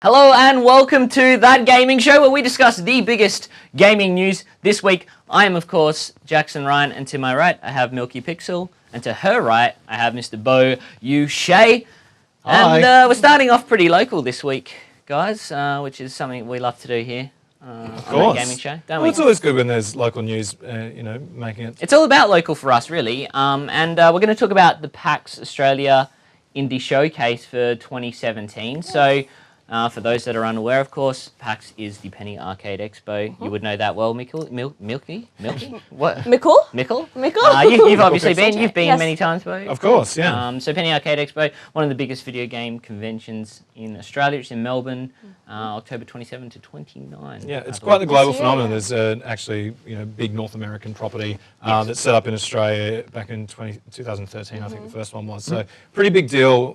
Hello and welcome to That Gaming Show, where we discuss the biggest gaming news this week. I am, of course, Jackson Ryan, and to my right, I have Milky Pixel, and to her right, I have Mr. Beau Shay. And we're starting off pretty local this week, guys, which is something we love to do here on That Gaming Show, don't we? It's always good when there's local news, making it. It's all about local for us, really, and we're going to talk about the PAX Australia Indie Showcase for 2017. So, for those that are unaware, of course, PAX is the Penny Arcade Expo. You would know that well, Milky? What? Mickle? Mickle? Mickle? You've obviously been. You've been Yes. many times, Beau. Of course, yeah. So Penny Arcade Expo, one of the biggest video game conventions in Australia. It's in Melbourne, October 27 to 29. Yeah, it's quite the global year. phenomenon. There's actually, big North American property that's set up in Australia back in 2013, I think the first one was. So pretty big deal,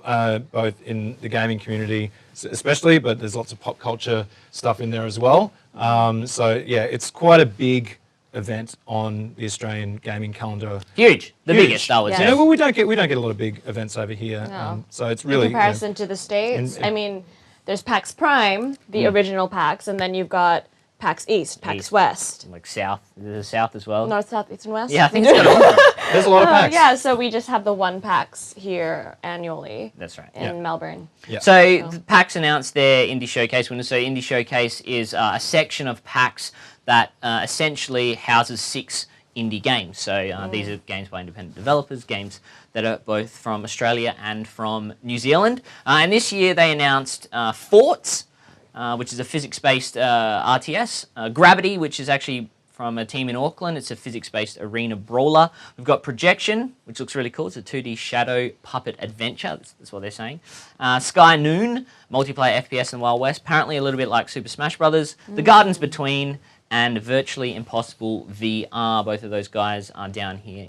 both in the gaming community especially, but there's lots of pop culture stuff in there as well. So yeah, it's quite a big event on the Australian gaming calendar. Huge. The biggest, I would Yeah. say. Yeah, well, we don't get a lot of big events over here, No. so it's really In comparison to the States, and- I mean, there's PAX Prime, the original PAX, and then you've got PAX East, PAX East. West. Like South. There's South as well. North, South, East, and West? Yeah, I think it's got all of them. there's a lot of PAX. Yeah, so we just have the one PAX here annually That's right. in Melbourne. Yeah. So PAX announced their Indie Showcase winner. So Indie Showcase is a section of PAX that essentially houses 6 indie games. So these are games by independent developers, games that are both from Australia and from New Zealand. And this year they announced Forts, which is a physics-based RTS. Gravity, which is actually from a team in Auckland. It's a physics-based arena brawler. We've got Projection, which looks really cool. It's a 2D shadow puppet adventure. That's what they're saying. Sky Noon, multiplayer FPS in Wild West. Apparently a little bit like Super Smash Brothers. The Gardens Between, and Virtually Impossible VR. Both of those guys are down here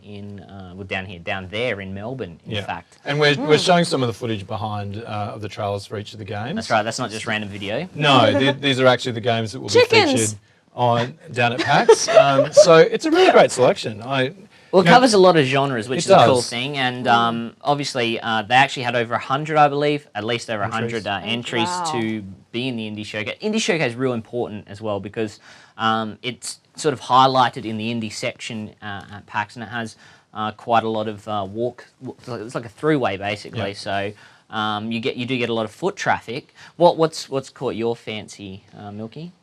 down there in Melbourne, in fact. And we're showing some of the footage behind of the trailers for each of the games. That's right. That's not just random video. No, these are actually the games that will be Chickens! featured down at PAX. So it's a really great selection. Well, it covers a lot of genres, which It is a cool does. thing. And obviously, they actually had over 100, I believe, at least over 100 entries Wow. to be in the Indie Showcase. Indie Showcase is real important as well because it's sort of highlighted in the indie section at PAX, and it has quite a lot of it's like a throughway basically. Yeah. So you do get a lot of foot traffic. What's caught your fancy, Milky?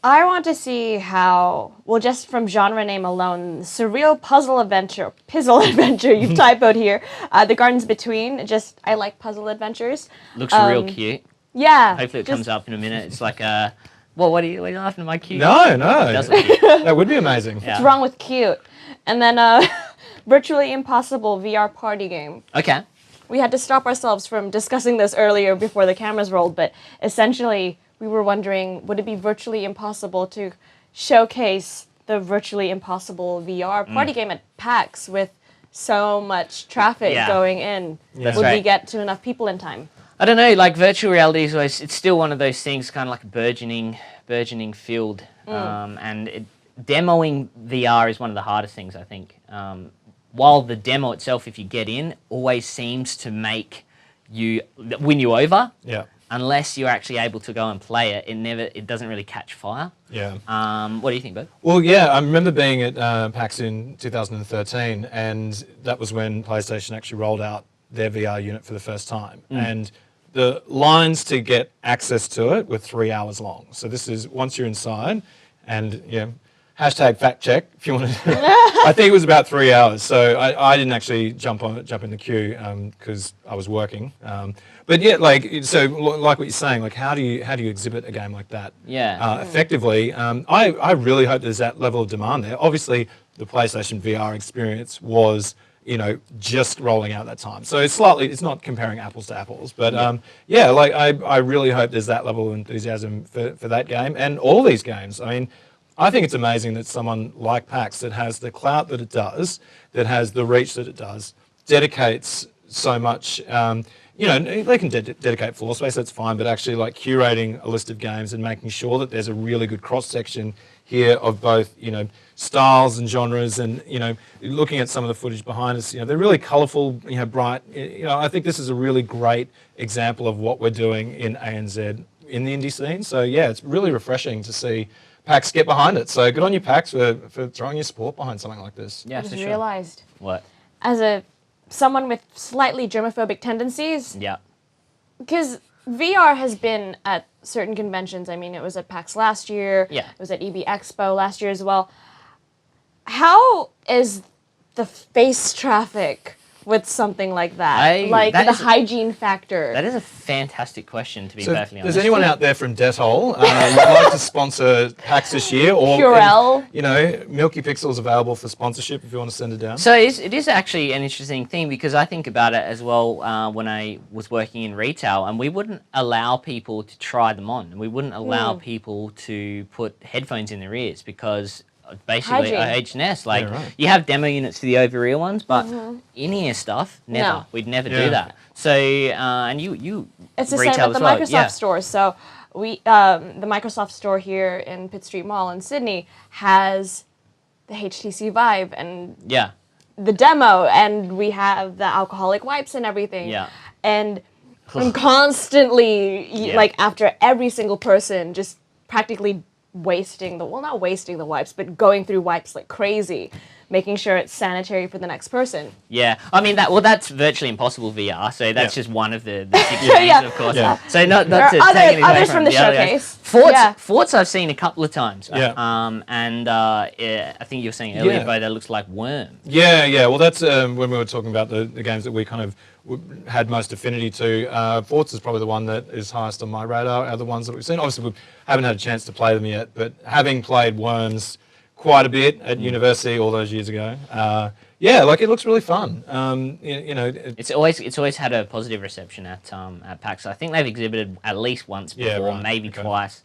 I want to see how, well, just from genre name alone, surreal puzzle adventure, you've typoed here. The Gardens Between, I like puzzle adventures. Looks real cute. Yeah. Hopefully it comes up in a minute. It's like a... what are you laughing at my cute? No. It does look cute. That would be amazing. Yeah. What's wrong with cute? And then Virtually Impossible VR party game. Okay. We had to stop ourselves from discussing this earlier before the cameras rolled, but essentially we were wondering, would it be virtually impossible to showcase the Virtually Impossible VR party game at PAX with so much traffic going in? That's Would we right. get to enough people in time? I don't know, like virtual reality is always, it's still one of those things, kind of like a burgeoning field. And demoing VR is one of the hardest things, I think. While the demo itself, if you get in, always seems to win you over. Yeah. Unless you're actually able to go and play it, it doesn't really catch fire. Yeah. What do you think, Beau? Well, yeah, I remember being at PAX in 2013, and that was when PlayStation actually rolled out their VR unit for the first time. And the lines to get access to it were 3 hours long. So this is once you're inside, and hashtag fact check if you want to. I think it was about 3 hours. So I didn't actually jump in the queue because I was working. But yeah, like what you're saying, like how do you exhibit a game like that? Yeah. Effectively, I really hope there's that level of demand there. Obviously, the PlayStation VR experience was just rolling out at that time. So it's not comparing apples to apples, but I really hope there's that level of enthusiasm for that game and all these games. I mean, I think it's amazing that someone like PAX that has the clout that it does, that has the reach that it does, dedicates so much. They can dedicate floor space, that's fine, but actually like curating a list of games and making sure that there's a really good cross-section here of both, styles and genres, and, looking at some of the footage behind us, they're really colourful, bright. I think this is a really great example of what we're doing in ANZ in the indie scene. So yeah, it's really refreshing to see PAX get behind it. So good on you, PAX, for throwing your support behind something like this. Yeah, I for just sure. realized, What? as someone with slightly germophobic tendencies, Yeah. because VR has been at certain conventions. I mean, it was at PAX last year. Yeah. It was at EB Expo last year as well. How is the face traffic with something like that? Like that the is- hygiene factor. That is a fantastic question, to be So perfectly if honest. there's anyone out there from Dettol who'd like to sponsor PAX this year, or Purell. you know, Milky Pixel's available for sponsorship if you want to send it down. So it is actually an interesting thing, because I think about it as well when I was working in retail, and we wouldn't allow people to try them on. And we wouldn't allow people to put headphones in their ears, because basically Hygiene. HNS, like Yeah, right. you have demo units for the over-ear ones, but in-ear stuff, never. No. We'd never Yeah. do that. So, and you It's the retail same at as the well. Microsoft Yeah. store. So the Microsoft store here in Pitt Street Mall in Sydney has the HTC Vive and Yeah. the demo, and we have the alcoholic wipes and everything. Yeah. And I'm constantly, Yeah. like, after every single person, just practically wasting not wasting the wipes, but going through wipes like crazy, making sure it's sanitary for the next person. Yeah, I mean that's virtually impossible VR. So that's Yeah. just one of the six Yeah. games, of course. Yeah. So not There to are take anything away others from the other guys. showcase. Forts, Yeah. Forts I've seen a couple of times. Yeah. And I think you were saying earlier, Yeah. but that looks like Worm. Yeah. Well, that's when we were talking about the games that we kind of had most affinity to. Forts is probably the one that is highest on my radar. Are the ones that we've seen. Obviously, we haven't had a chance to play them yet, but having played Worms quite a bit at university all those years ago, yeah, like it looks really fun. You know, It's always had a positive reception at PAX. I think they've exhibited at least once before, Yeah, right. maybe Okay. twice.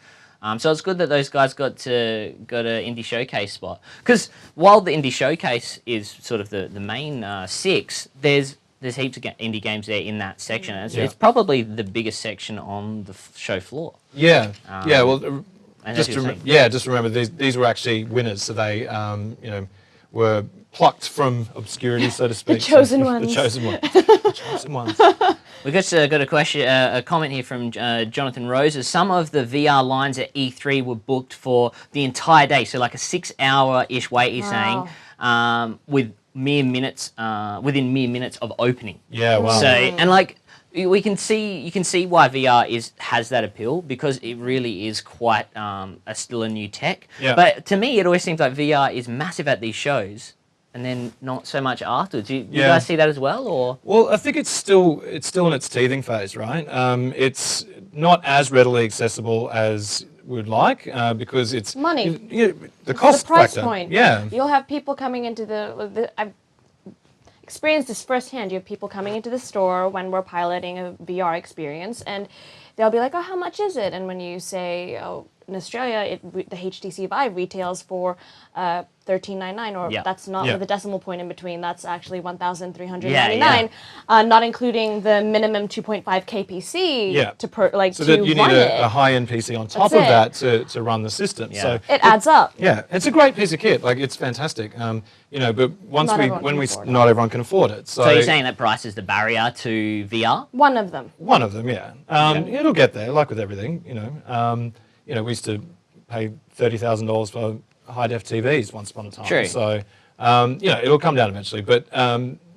So it's good that those guys got an indie showcase spot. Because while the indie showcase is sort of the main six, there's heaps of indie games there in that section. And Yeah. it's probably the biggest section on the show floor. yeah. Well, And just as you were saying. just remember these were actually winners, so they you know, were plucked from obscurity, so to speak. chosen The ones. chosen ones. The chosen ones. We got a question, a comment here from Jonathan Roses. Some of the VR lines at E3 were booked for the entire day, so like a 6-hour-ish wait. He's saying, with within mere minutes of opening. Yeah. Wow. So and like you can see why VR has that appeal, because it really is quite still a new tech. Yeah. But to me, it always seems like VR is massive at these shows, and then not so much afterwards. Do you guys see that as well, or? Well, I think it's still in its teething phase, right? It's not as readily accessible as we'd like because it's Money. The cost The price factor. point. Yeah. You'll have people coming into I've experienced this firsthand. You have people coming into the store when we're piloting a VR experience, and they'll be like, "Oh, how much is it?" And when you say, "Oh, in Australia, the HTC Vive retails for $13.99," or Yeah. that's not Yeah. with a decimal point in between. That's actually $1,399, Yeah, not including the minimum 2.5 kPC Yeah. to So to that you run need it. a high-end PC on top That's of it. that to run the system. Yeah. So It adds up. yeah, it's a great piece of kit. Like it's fantastic. You know, but once Not we everyone when can we afford it. not everyone can afford it. So, So you're saying that price is the barrier to VR? One of them. one of them, yeah. It'll get there, like with everything. You know, we used to pay $30,000 for high def TVs once upon a time. True. So it'll come down eventually. But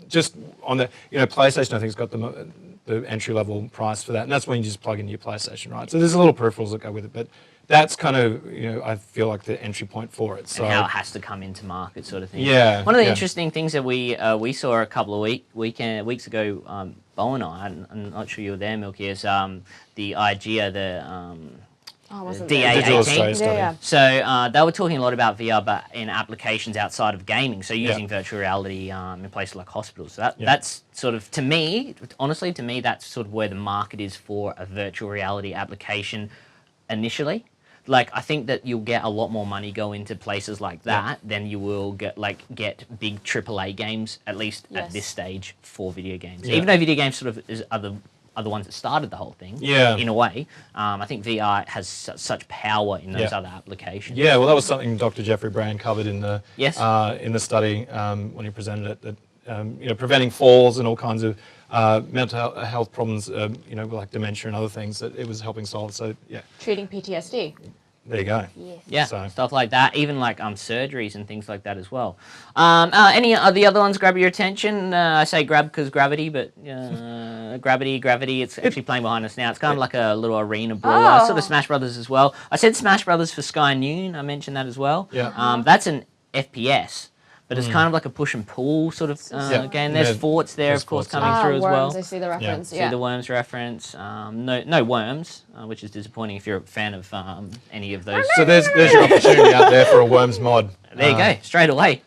just on the PlayStation, I think has got the entry level price for that, and that's when you just plug in your PlayStation, right? So there's a little peripherals that go with it, but that's kind of I feel like the entry point for it. So And how it has to come into market, sort of thing. Yeah, One of the yeah. interesting things that we saw a couple of weeks ago, Beau and I'm not sure you were there, Milky, is the IGEA, Oh, wasn't DA there? Digital 18. Australia study. Yeah. So they were talking a lot about VR, but in applications outside of gaming. So using Yeah. virtual reality in places like hospitals. So Yeah. that's sort of, to me, honestly, that's sort of where the market is for a virtual reality application initially. Like, I think that you'll get a lot more money go into places like that than you will get big AAA games, at least at Yes. this stage, for video games. Yeah. Even though video games sort of are the ones that started the whole thing, Yeah. in a way. I think VR has such power in those Yeah. other applications. Yeah, well, that was something Dr. Jeffrey Brand covered in the Yes. in the study when he presented it. That preventing falls and all kinds of mental health problems, like dementia and other things that it was helping solve. So yeah, Treating PTSD. there you go. Yes. Yeah, So- stuff like that. Even like surgeries and things like that as well. Any of the other ones grab your attention? I say grab because gravity, but gravity. It's actually playing behind us now. It's kind of like a little arena brawler, Oh. sort of Smash Brothers as well. I said Smash Brothers for Sky Noon. I mentioned that as well. Yeah. That's an FPS. But it's kind of like a push and pull sort of Yeah. game. There's Yeah, forts there, there's of course, forts, coming yeah. through as Worms, well. I see the reference. See Yeah. the worms reference. No worms, which is disappointing if you're a fan of any of those. So there's your opportunity out there for a Worms mod. There you go, straight away.